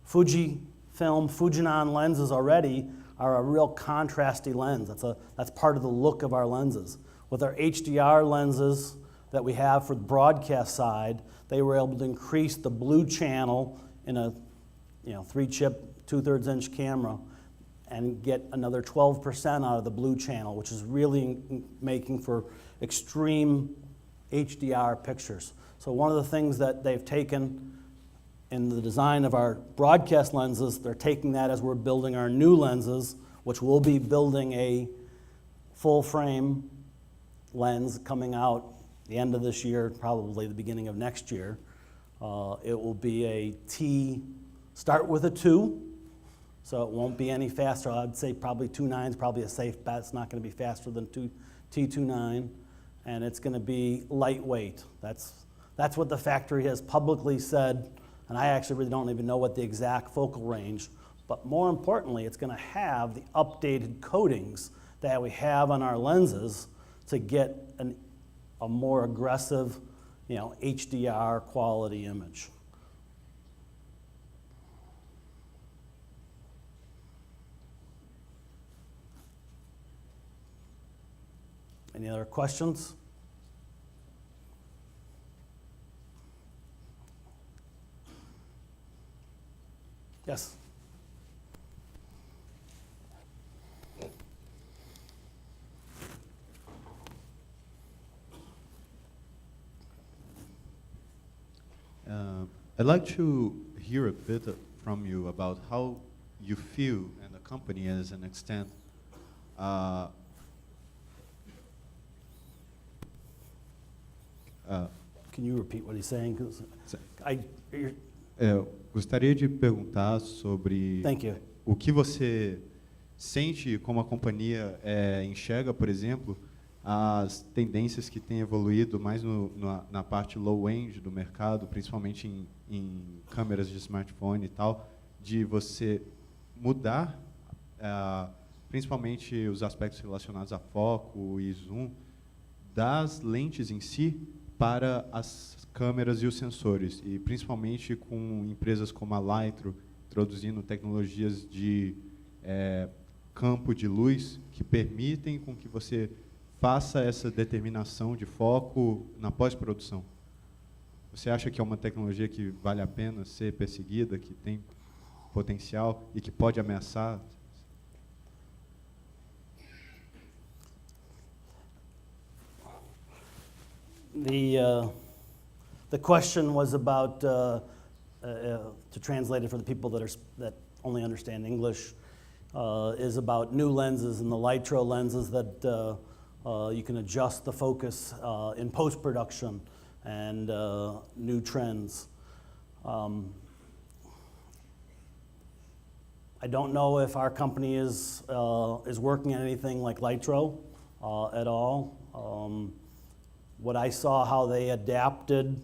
Fujifilm, Fujinon lenses already are a real contrasty lens. That's part of the look of our lenses. With our HDR lenses that we have for the broadcast side, they were able to increase the blue channel in a 3-chip, 2/3 inch camera and get another 12% out of the blue channel, which is really making for extreme HDR pictures. So one of the things that they've taken in the design of our broadcast lenses, they're taking that as we're building our new lenses, which we'll be building a full frame lens coming out the end of this year, probably the beginning of next year. It will be a start with a 2, so it won't be any faster. I'd say probably 2.9 is probably a safe bet. It's not going to be faster than T29, and it's going to be lightweight. That's what the factory has publicly said, and I actually really don't even know what the exact focal range, but more importantly, it's going to have the updated coatings that we have on our lenses to get a more aggressive, HDR quality image. Any other questions? Yes. I'd like to hear a bit from you about how you feel, and the company as an extent, Can you repeat what he's saying? 'Cause you're- Gostaria de perguntar sobre Thank you. o que você sente como a companhia enxerga, por exemplo, as tendências que têm evoluído mais na parte low-end do mercado, principalmente em câmeras de smartphone e tal, de você mudar, principalmente os aspectos relacionados a foco e zoom, das lentes em si para as câmeras e os sensores, e principalmente com empresas como a Lytro, introduzindo tecnologias de campo de luz que permitem com que você faça essa determinação de foco na pós-produção. Você acha que é uma tecnologia que vale a pena ser perseguida, que tem potencial e que pode ameaçar? The question was about, to translate it for the people that only understand English, is about new lenses and the Lytro lenses that you can adjust the focus in post-production and new trends. I don't know if our company is working on anything like Lytro at all. What I saw how they adapted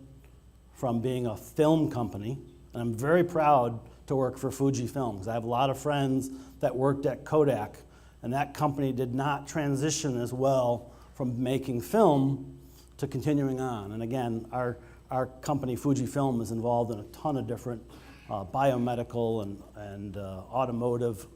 from being a film company, and I'm very proud to work for Fujifilm because I have a lot of friends that worked at Kodak, and that company did not transition as well from making film to continuing on. And again, our company Fujifilm is involved in a ton of different biomedical and automotive.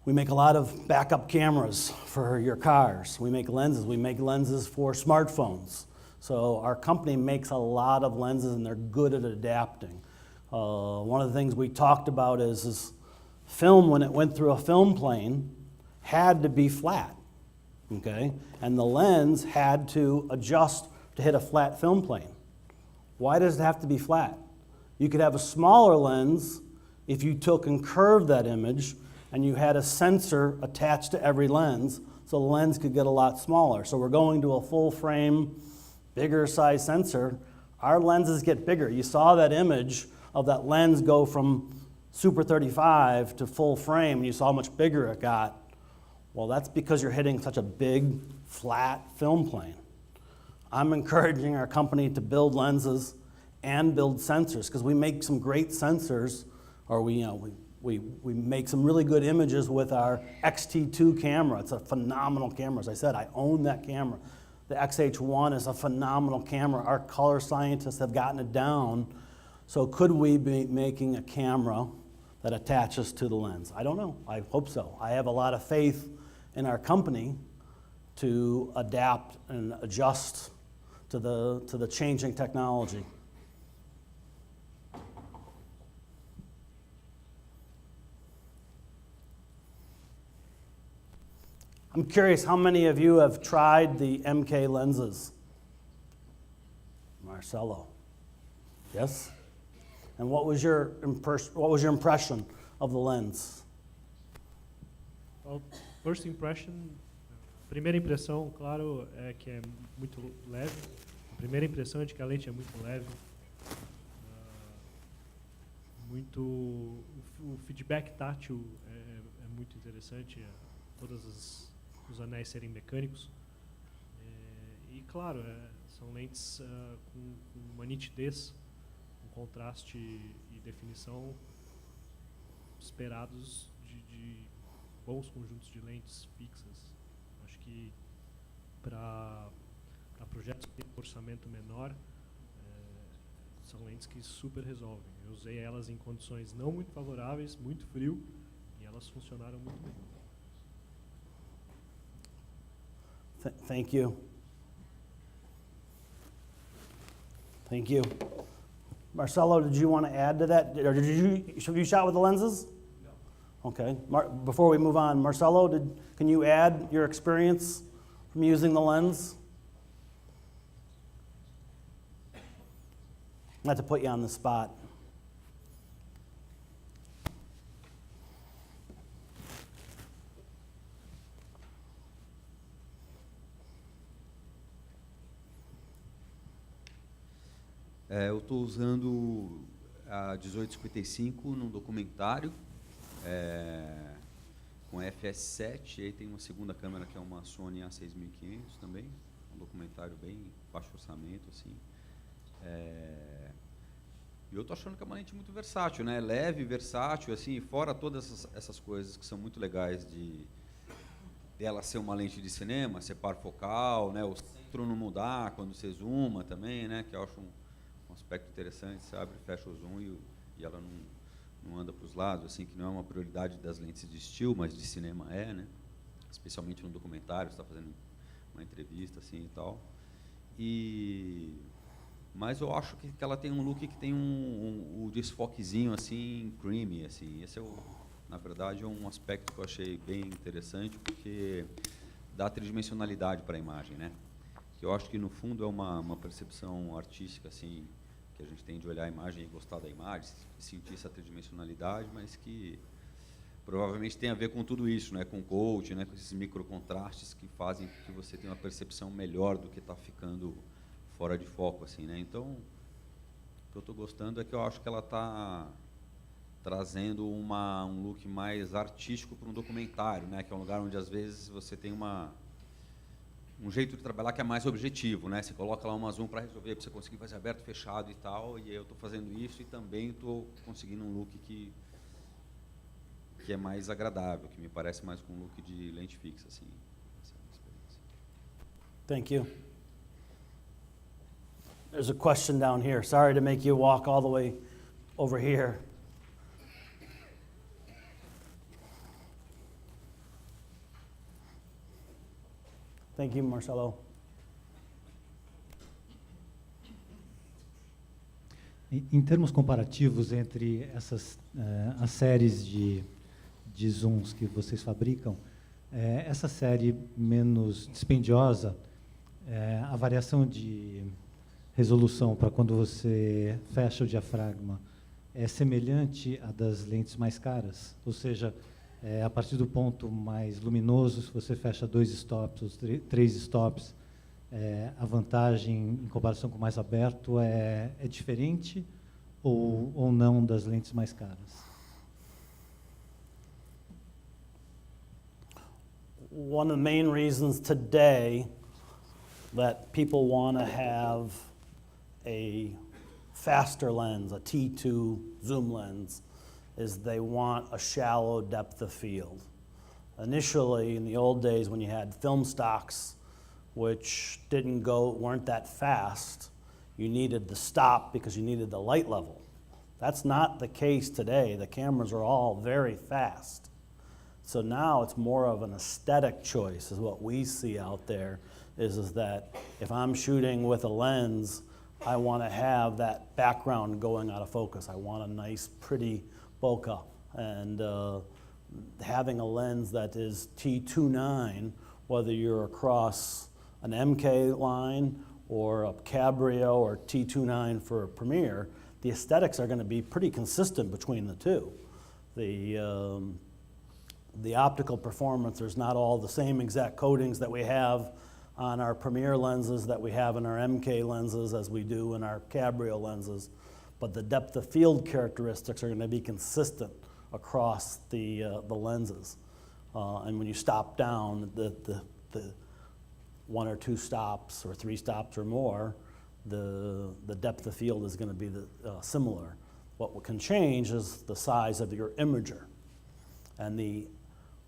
We make a lot of backup cameras for your cars. We make lenses. We make lenses for smartphones. So our company makes a lot of lenses, and they're good at adapting. One of the things we talked about is film, when it went through a film plane, had to be flat, okay? And the lens had to adjust to hit a flat film plane. Why does it have to be flat? You could have a smaller lens if you took and curved that image and you had a sensor attached to every lens, so the lens could get a lot smaller. So we're going to a full frame, bigger size sensor. Our lenses get bigger. You saw that image of that lens go from Super 35 to full frame, and you saw how much bigger it got. Well, that's because you're hitting such a big, flat film plane. I'm encouraging our company to build lenses and build sensors, because we make some great sensors, or we make some really good images with our XT2 camera. It's a phenomenal camera. As I said, I own that camera. The XH1 is a phenomenal camera. Our color scientists have gotten it down. So could we be making a camera that attaches to the lens? I don't know. I hope so. I have a lot of faith in our company to adapt and adjust to the changing technology. I'm curious, how many of you have tried the MK lenses? Marcelo. Yes? And what was your impression of the lens? Well, first impression, primeira impressão, claro, é que é muito leve. A primeira impressão é de que a lente é muito leve. O feedback tátil é muito interessante, todos os anéis serem mecânicos. E claro, são lentes com uma nitidez, um contraste e definição esperados de bons conjuntos de lentes fixas. Acho que para projetos que têm orçamento menor, são lentes que super resolvem. Eu usei elas em condições não muito favoráveis, muito frio, e elas funcionaram muito bem. Thank you. Thank you. Marcelo, did you want to add to that? Or have you shot with the lenses? No. Okay. Before we move on, Marcelo, can you add your experience from using the lens? Not to put you on the spot. Eu estou usando a 1855 num documentário com FS7, e aí tem uma segunda câmera que é uma Sony A6500 também, um documentário bem baixo orçamento, assim. E eu estou achando que é uma lente muito versátil, né? Leve, versátil, assim, fora todas essas coisas que são muito legais dela ser uma lente de cinema, ser par focal, né? O centro não mudar quando você zooma também, né? Que eu acho um aspecto interessante, você abre e fecha o zoom e ela não anda para os lados, assim, que não é uma prioridade das lentes de estilo, mas de cinema né? Especialmente no documentário, você está fazendo uma entrevista, assim, e tal. Mas eu acho que ela tem um look que tem um desfoquezinho, assim, creamy, assim. Esse na verdade, é um aspecto que eu achei bem interessante, porque dá tridimensionalidade para a imagem, né? Que eu acho que, no fundo, é uma percepção artística, assim, que a gente tem de olhar a imagem e gostar da imagem, sentir essa tridimensionalidade, mas que provavelmente tem a ver com tudo isso, né? Com o coach, né? Com esses microcontrastes que fazem que você tenha uma percepção melhor do que está ficando fora de foco, assim, né? Então, o que eu estou gostando é que eu acho que ela está trazendo um look mais artístico para um documentário, né? Que é um lugar onde, às vezes, você tem um jeito de trabalhar que é mais objetivo, né? Você coloca lá uma zoom para resolver, para você conseguir fazer aberto, fechado e tal, e eu estou fazendo isso e também estou conseguindo um look que é mais agradável, que me parece mais com um look de lente fixa, assim. Essa é a minha experiência. Thank you. There's a question down here. Sorry to make you walk all the way over here. Thank you, Marcelo. Em termos comparativos entre as séries de zooms que vocês fabricam, essa série menos dispendiosa, a variação de resolução para quando você fecha o diafragma é semelhante à das lentes mais caras? Ou seja, a partir do ponto mais luminoso, se você fecha 2 stops ou 3 stops, a vantagem em comparação com o mais aberto é diferente ou não das lentes mais caras? One of the main reasons today that people want to have a faster lens, a T2 zoom lens, is they want a shallow depth of field. Initially, in the old days when you had film stocks, which weren't that fast, you needed the stop because you needed the light level. That's not the case today. The cameras are all very fast. So now it's more of an aesthetic choice is what we see out there, is that if I'm shooting with a lens, I want to have that background going out of focus. I want a nice, pretty bokeh. And having a lens that is T29, whether you're across an MK line or a Cabrio or T29 for a Premiere, the aesthetics are going to be pretty consistent between the two. The optical performance, there's not all the same exact coatings that we have on our Premiere lenses that we have in our MK lenses as we do in our Cabrio lenses, but the depth of field characteristics are going to be consistent across the lenses. And when you stop down, the 1 or 2 stops or 3 stops or more, the depth of field is going to be similar. What can change is the size of your imager. And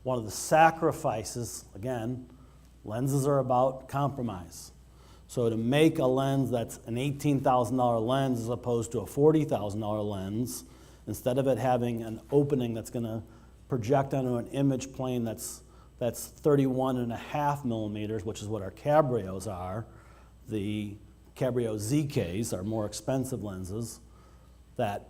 one of the sacrifices, again, lenses are about compromise. So to make a lens that's an $18,000 lens as opposed to a $40,000 lens, instead of it having an opening that's going to project onto an image plane that's 31.5 millimeters, which is what our Cabrios are. The Cabrio ZKs are more expensive lenses. That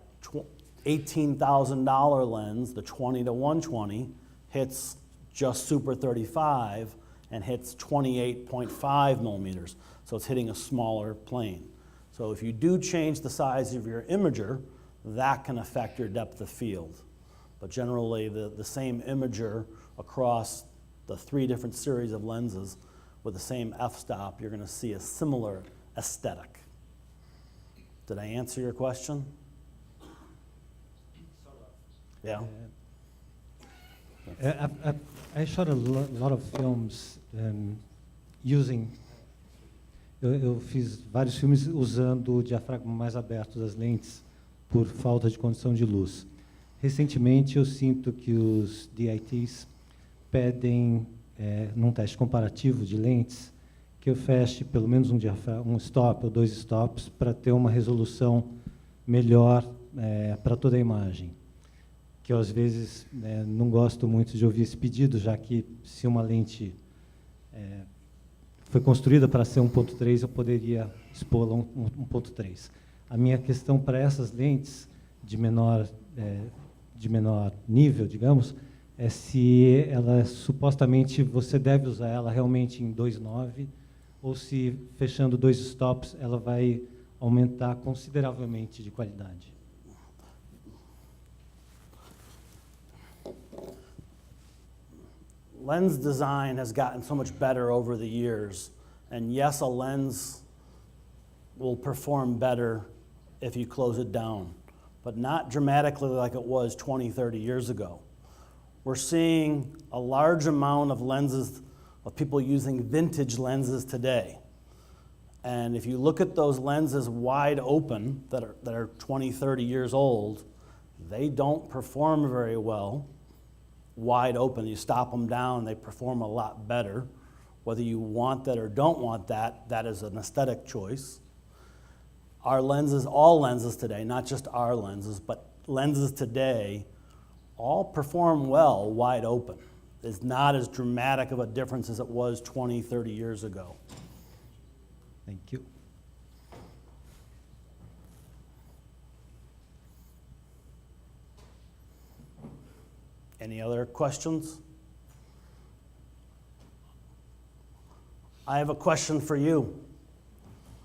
$18,000 lens, the 20 to 120, hits just Super 35 and hits 28.5 millimeters. So it's hitting a smaller plane. So if you do change the size of your imager, that can affect your depth of field. But generally, the same imager across the 3 different series of lenses with the same f-stop, you're going to see a similar aesthetic. Did I answer your question? Yeah. I shot a lot of films using. Eu fiz vários filmes usando o diafragma mais aberto das lentes por falta de condição de luz. Recentemente, eu sinto que os DITs pedem, num teste comparativo de lentes, que eu feche pelo menos um stop ou 2 stops para ter uma resolução melhor para toda a imagem. Que eu, às vezes, não gosto muito de ouvir esse pedido, já que se uma lente foi construída para ser 1.3, eu poderia expô-la 1.3. A minha questão para essas lentes de menor nível, digamos, é se ela, supostamente, você deve usar ela realmente em 2.9, ou se, fechando 2 stops, ela vai aumentar consideravelmente de qualidade. Lens design has gotten so much better over the years, and yes, a lens will perform better if you close it down, but not dramatically like it was 20, 30 years ago. We're seeing a large amount of lenses, of people using vintage lenses today. And if you look at those lenses wide open that are 20, 30 years old, they don't perform very well wide open. You stop them down, they perform a lot better. Whether you want that or don't want that, that is an aesthetic choice. Our lenses, all lenses today, not just our lenses, but lenses today, all perform well wide open. It's not as dramatic of a difference as it was 20, 30 years ago. Thank you. Any other questions? I have a question for you,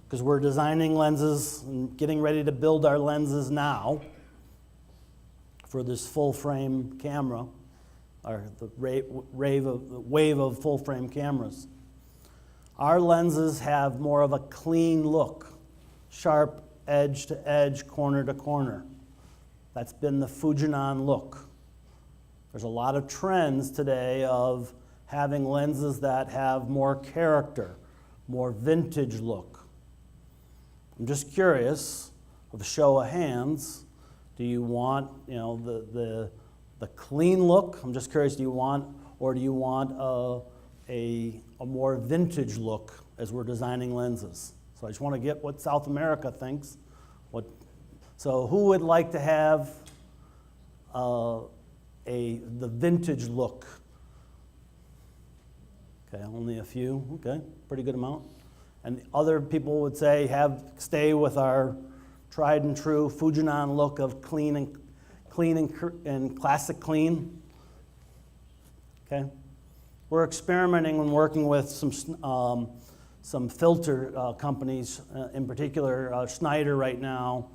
because we're designing lenses and getting ready to build our lenses now for this full frame camera, or the wave of full frame cameras. Our lenses have more of a clean look, sharp edge to edge, corner to corner. That's been the FUJINON look. There's a lot of trends today of having lenses that have more character, more vintage look. I'm just curious, with a show of hands, do you want, the clean look? I'm just curious, do you want a more vintage look as we're designing lenses? So I just want to get what South America thinks. So who would like to have the vintage look? Okay, only a few. Okay, pretty good amount. And other people would say stay with our tried and true FUJINON look of clean and classic clean. Okay, we're experimenting and working with some filter companies. In particular, Schneider right now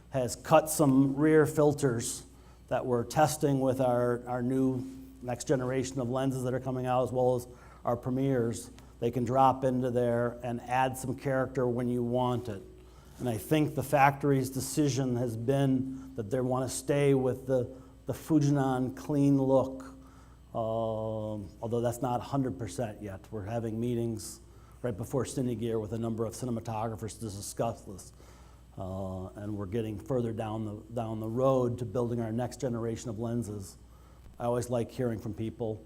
has cut some rear filters that we're testing with our new next generation of lenses that are coming out, as well as our premieres. They can drop into there and add some character when you want it. And I think the factory's decision has been that they want to stay with the FUJINON clean look, although that's not 100% yet. We're having meetings right before CineGear with a number of cinematographers to discuss this. And we're getting further down the road to building our next generation of lenses. I always like hearing from people.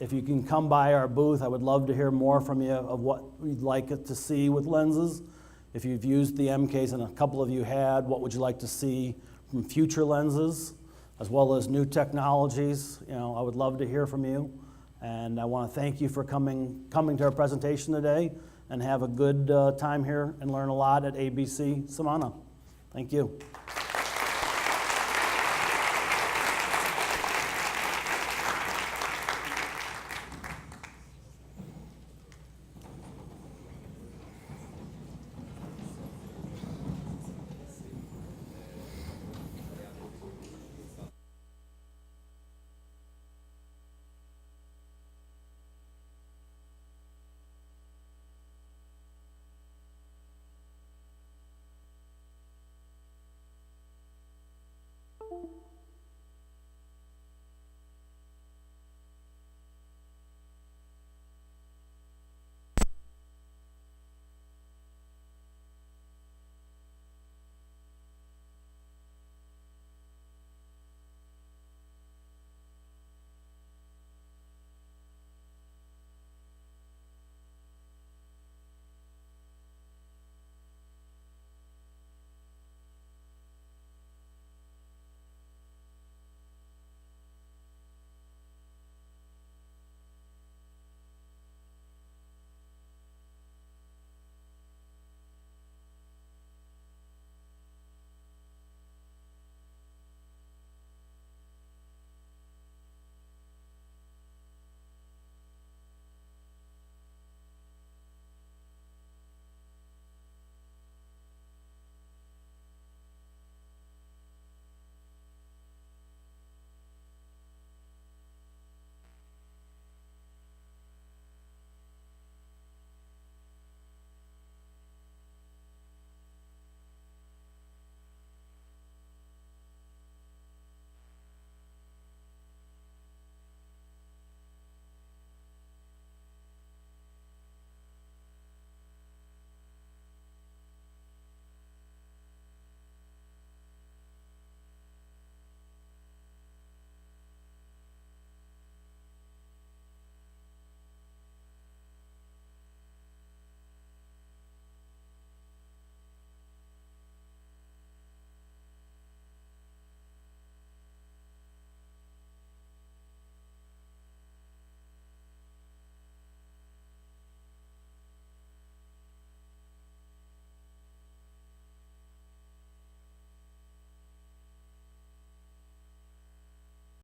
If you can come by our booth, I would love to hear more from you of what you'd like to see with lenses. If you've used the MKs, and a couple of you had, what would you like to see from future lenses, as well as new technologies? I would love to hear from you. And I want to thank you for coming to our presentation today, and have a good time here and learn a lot at ABC Semana. Thank you.